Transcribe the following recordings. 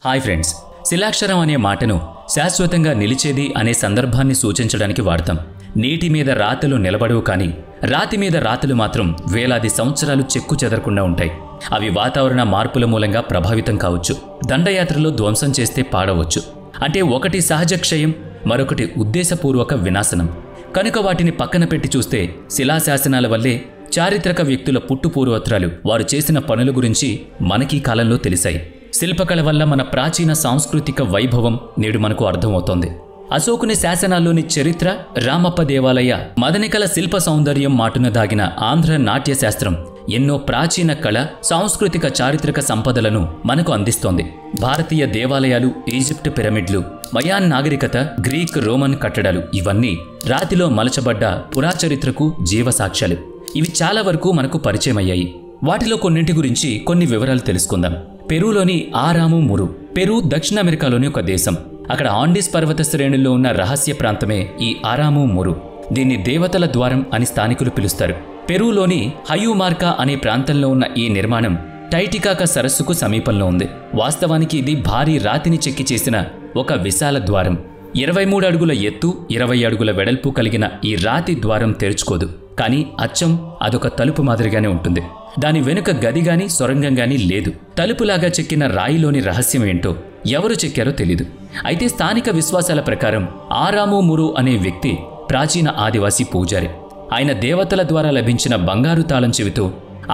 Hi friends, శిలాక్షరం అనే మాటను శాశ్వతంగా నిలిచేది అనే సందర్భాన్ని సూచించడానికి వాడతాం. నీటి మీద రాతలు నిలబడవు, కానీ రాతి మీద రాతలు మాత్రం వేలాది సంవత్సరాలు చెక్కు చెదరకుండా ఉంటాయి. అవి వాతావరణ మార్పుల మూలంగా ప్రభావితం కావచ్చు, దండయాత్రలో ధ్వంసం చేస్తే పాడవచ్చు. అంటే ఒకటి సహజ క్షయం, మరొకటి ఉద్దేశపూర్వక వినాశనం. కనుక వాటిని పక్కన పెట్టి చూస్తే శిలాశాసనాల వల్లే చారిత్రక వ్యక్తుల పుట్టుపూర్వోత్తరాలు, వారు చేసిన పనుల గురించి మనకీ కాలంలో తెలిసాయి. శిల్పకళ వల్ల మన ప్రాచీన సాంస్కృతిక వైభవం నేడు మనకు అర్థమవుతోంది. అశోకుని శాసనాల్లోని చరిత్ర, రామప్ప దేవాలయ మదనికల శిల్ప సౌందర్యం మాటున దాగిన ఆంధ్ర నాట్యశాస్త్రం ఎన్నో ప్రాచీన కళ, సాంస్కృతిక చారిత్రక సంపదలను మనకు అందిస్తోంది. భారతీయ దేవాలయాలు, ఈజిప్ట్ పిరమిడ్లు, మయాన్ నాగరికత, గ్రీక్, రోమన్ కట్టడాలు ఇవన్నీ రాతిలో మలచబడ్డ పురాచరిత్రకు జీవసాక్ష్యాలు. ఇవి చాలా వరకు మనకు పరిచయమయ్యాయి. వాటిలో కొన్నింటి గురించి కొన్ని వివరాలు తెలుసుకుందాం. పెరూలోని ఆరాము మురు. పెరూ దక్షిణ అమెరికాలోని ఒక దేశం. అక్కడ ఆండీస్ పర్వత శ్రేణుల్లో ఉన్న రహస్య ప్రాంతమే ఈ ఆరాము మురు. దీన్ని దేవతల ద్వారం అని స్థానికులు పిలుస్తారు. పెరూలోని హయూమార్కా అనే ప్రాంతంలో ఉన్న ఈ నిర్మాణం టైటికాకా సరస్సుకు సమీపంలో ఉంది. వాస్తవానికి ఇది భారీ రాతిని చెక్కి చేసిన ఒక విశాల ద్వారం. 23 అడుగుల ఎత్తు, 20 అడుగుల వెడల్పు కలిగిన ఈ రాతి ద్వారం తెరుచుకోదు, కానీ అచ్చం అదొక తలుపు మాదిరిగానే ఉంటుంది. దాని వెనుక గది గాని, సొరంగం గాని లేదు. తలుపులాగా చెక్కిన రాయిలోని రహస్యం ఏంటో, ఎవరు చెక్కారో తెలీదు. అయితే స్థానిక విశ్వాసాల ప్రకారం ఆరాము మురు అనే వ్యక్తి ప్రాచీన ఆదివాసీ పూజారి. ఆయన దేవతల ద్వారా లభించిన బంగారు తాళం చెవితో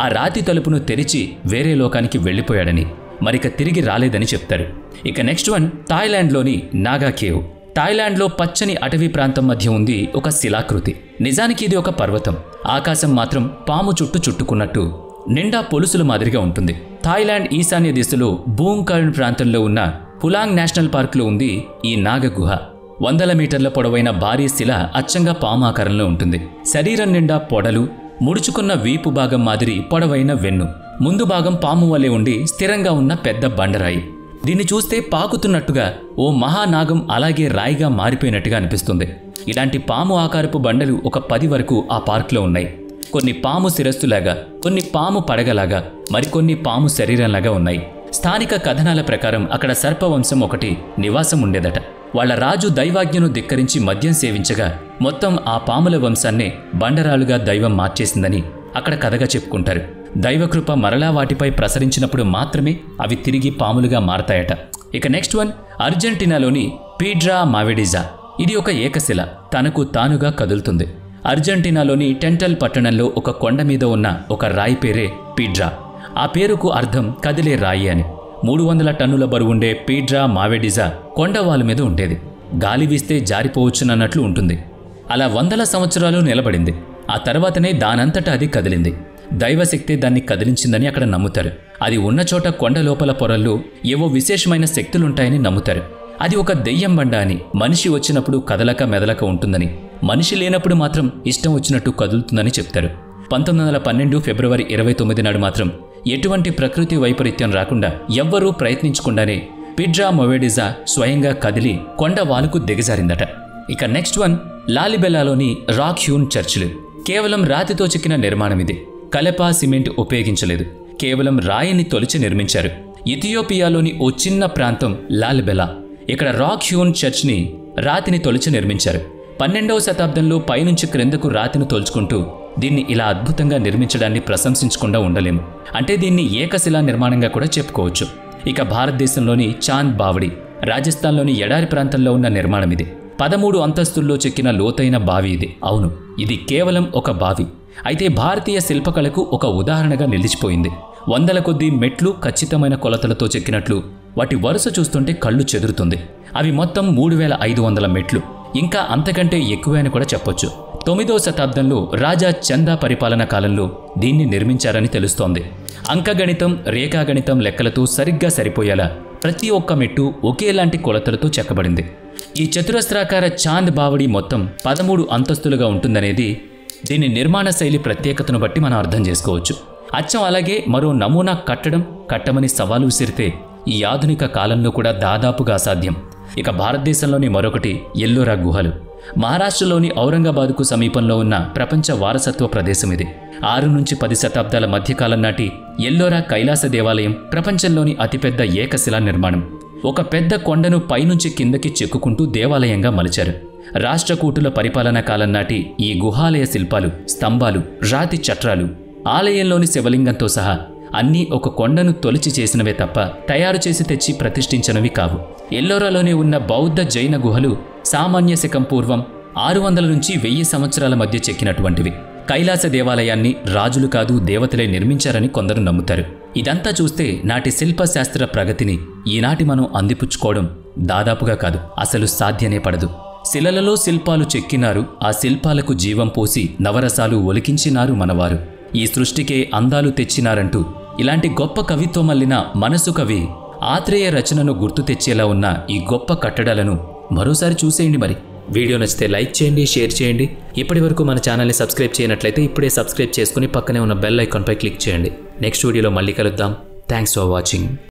ఆ రాతి తలుపును తెరిచి వేరే లోకానికి వెళ్లిపోయాడని, మరిక తిరిగి రాలేదని చెప్తారు. ఇక నెక్స్ట్ వన్, థాయిలాండ్లోని నాగా కేవ్. థాయిలాండ్లో పచ్చని అటవీ ప్రాంతం మధ్య ఉంది ఒక శిలాకృతి. నిజానికి ఇది ఒక పర్వతం. ఆకాశం మాత్రం పాము చుట్టూ చుట్టుకున్నట్టు నిండా పొలుసుల మాదిరిగా ఉంటుంది. థాయిలాండ్ ఈశాన్య దిశలో బూంకర్న్ ప్రాంతంలో ఉన్న పులాంగ్ నేషనల్ పార్క్లో ఉంది ఈ నాగ గుహ. 100 మీటర్ల పొడవైన భారీ శిల అచ్చంగా పాము ఆకారంలో ఉంటుంది. శరీరం నిండా పొడలు, ముడుచుకున్న వీపు భాగం మాదిరి పొడవైన వెన్ను, ముందు భాగం పాము వలె ఉండి స్థిరంగా ఉన్న పెద్ద బండరాయి. దీన్ని చూస్తే పాకుతున్నట్టుగా ఓ మహానాగం అలాగే రాయిగా మారిపోయినట్టుగా అనిపిస్తుంది. ఇలాంటి పాము ఆకారపు బండలు ఒక 10 వరకు ఆ పార్క్లో ఉన్నాయి. కొన్ని పాము శిరస్సులాగా, కొన్ని పాము పడగలాగా, మరికొన్ని పాము శరీరంలాగా ఉన్నాయి. స్థానిక కథనాల ప్రకారం అక్కడ సర్పవంశం ఒకటి నివాసం ఉండేదట. వాళ్ల రాజు దైవాజ్ఞను ధిక్కరించి మద్యం సేవించగా మొత్తం ఆ పాముల వంశాన్నే బండరాలుగా దైవం మార్చేసిందని అక్కడ కథగా చెప్పుకుంటారు. దైవకృప మరలా వాటిపై ప్రసరించినప్పుడు మాత్రమే అవి తిరిగి పాములుగా మారతాయట. ఇక నెక్స్ట్ వన్, అర్జెంటీనాలోని పీడ్రా మావెడిజా. ఇది ఒక ఏకశిల, తనకు తానుగా కదులుతుంది. అర్జెంటీనాలోని టెంటల్ పట్టణంలో ఒక కొండ మీద ఉన్న ఒక రాయి పేరే పీడ్రా. ఆ పేరుకు అర్థం కదిలే రాయి అని. 300 టన్నుల బరువుండే పీడ్రా మావెడిజా కొండవాలు మీద ఉండేది. గాలి వీస్తే జారిపోవచ్చునన్నట్లు ఉంటుంది. అలా 100 సంవత్సరాలు నిలబడింది. ఆ తర్వాతనే దానంతటా అది కదిలింది. దైవశక్తి దాన్ని కదిలించిందని అక్కడ నమ్ముతారు. అది ఉన్న చోట కొండ లోపల పొరల్లో ఏవో విశేషమైన శక్తులుంటాయని నమ్ముతారు. అది ఒక దెయ్యం బండ అని, మనిషి వచ్చినప్పుడు కదలక మెదలక ఉంటుందని, మనిషి లేనప్పుడు మాత్రం ఇష్టం వచ్చినట్టు కదులుతుందని చెప్తారు. 1912 ఫిబ్రవరి 29 నాడు మాత్రం ఎటువంటి ప్రకృతి వైపరీత్యం రాకుండా, ఎవ్వరూ ప్రయత్నించకుండానే పీడ్రా మావెడిజా స్వయంగా కదిలి కొండ వాలుకు దిగజారిందట. ఇక నెక్స్ట్ వన్, లాలిబెల్లాలోని రాక్ హ్యూన్ చర్చిలు. కేవలం రాతితో చెక్కిన నిర్మాణం ఇది. కలప, సిమెంట్ ఉపయోగించలేదు. కేవలం రాయిని తొలిచి నిర్మించారు. ఇథియోపియాలోని ఓ చిన్న ప్రాంతం లాలిబెల్లా. ఇక్కడ రాక్ హ్యూన్ చర్చ్ని రాతిని తొలిచి నిర్మించారు. 12వ శతాబ్దంలో పైనుంచి క్రిందకు రాతిని తోల్చుకుంటూ దీన్ని ఇలా అద్భుతంగా నిర్మించడాన్ని ప్రశంసించకుండా ఉండలేము. అంటే దీన్ని ఏకశిలా నిర్మాణంగా కూడా చెప్పుకోవచ్చు. ఇక భారతదేశంలోని చాంద్ బావడి, రాజస్థాన్లోని ఎడారి ప్రాంతంలో ఉన్న నిర్మాణం ఇది. 13 అంతస్తుల్లో చెక్కిన లోతైన బావి ఇది. అవును, ఇది కేవలం ఒక బావి. అయితే భారతీయ శిల్పకళకు ఒక ఉదాహరణగా నిలిచిపోయింది. 100ల కొద్దీ మెట్లు ఖచ్చితమైన కొలతలతో చెక్కినట్లు వాటి వరుస చూస్తుంటే కళ్ళు చెదురుతుంది. అవి మొత్తం 3500 మెట్లు, ఇంకా అంతకంటే ఎక్కువే అని కూడా చెప్పొచ్చు. 9వ శతాబ్దంలో రాజా చందా పరిపాలన కాలంలో దీన్ని నిర్మించారని తెలుస్తోంది. అంకగణితం, రేఖాగణితం లెక్కలతో సరిగ్గా సరిపోయేలా ప్రతి ఒక్క మెట్టు ఒకేలాంటి కొలతలతో చెక్కబడింది. ఈ చతురస్రాకార చాంద్ బావడి మొత్తం 13 అంతస్తులుగా ఉంటుందనేది దీని నిర్మాణ శైలి ప్రత్యేకతను బట్టి మనం అర్థం చేసుకోవచ్చు. అచ్చం అలాగే మరో నమూనా కట్టమని సవాలు విసిరితే ఈ ఆధునిక కాలంలో కూడా దాదాపుగా అసాధ్యం. ఇక భారతదేశంలోని మరొకటి ఎల్లోరా గుహలు. మహారాష్ట్రలోని ఔరంగాబాద్కు సమీపంలో ఉన్న ప్రపంచ వారసత్వ ప్రదేశం ఇది. 6 నుంచి 10 శతాబ్దాల మధ్యకాలం నాటి ఎల్లోరా కైలాస దేవాలయం ప్రపంచంలోని అతిపెద్ద ఏకశిలా నిర్మాణం. ఒక పెద్ద కొండను పైనుంచి కిందకి చెక్కుకుంటూ దేవాలయంగా మలిచారు. రాష్ట్రకూటుల పరిపాలనా కాలం నాటి ఈ గుహాలయ శిల్పాలు, స్తంభాలు, రాతి చట్రాలు, ఆలయంలోని శివలింగంతో సహా అన్నీ ఒక కొండను తొలిచి చేసినవే తప్ప తయారు చేసి తెచ్చి ప్రతిష్ఠించినవి కావు. ఎల్లోరాలోనే ఉన్న బౌద్ధ జైన గుహలు సామాన్య శకం పూర్వం 600 నుంచి 1000 సంవత్సరాల మధ్య చెక్కినటువంటివి. కైలాస దేవాలయాన్ని రాజులు కాదు దేవతలే నిర్మించారని కొందరు నమ్ముతారు. ఇదంతా చూస్తే నాటి శిల్పశాస్త్ర ప్రగతిని ఈనాటి మనం అందిపుచ్చుకోవడం దాదాపుగా కాదు, అసలు సాధ్యనే పడదు. శిలలలో శిల్పాలు చెక్కినారు, ఆ శిల్పాలకు జీవం పోసి నవరసాలు ఒలికించినారు మనవారు. ఈ సృష్టికే అందాలు తెచ్చినారంటూ ఇలాంటి గొప్ప కవిత్వం మల్లిన మనసు కవి ఆత్రేయ రచనను గుర్తు తెచ్చేలా ఉన్న ఈ గొప్ప కట్టడాలను మరోసారి చూసేయండి. మరి వీడియో నచ్చితే లైక్ చేయండి, షేర్ చేయండి. ఇప్పటివరకు మన ఛానల్ని సబ్స్క్రైబ్ చేయనట్లయితే ఇప్పుడే సబ్స్క్రైబ్ చేసుకుని పక్కనే ఉన్న బెల్ ఐకాన్పై క్లిక్ చేయండి. నెక్స్ట్ వీడియోలో మళ్ళీ కలుద్దాం. Thanks for watching.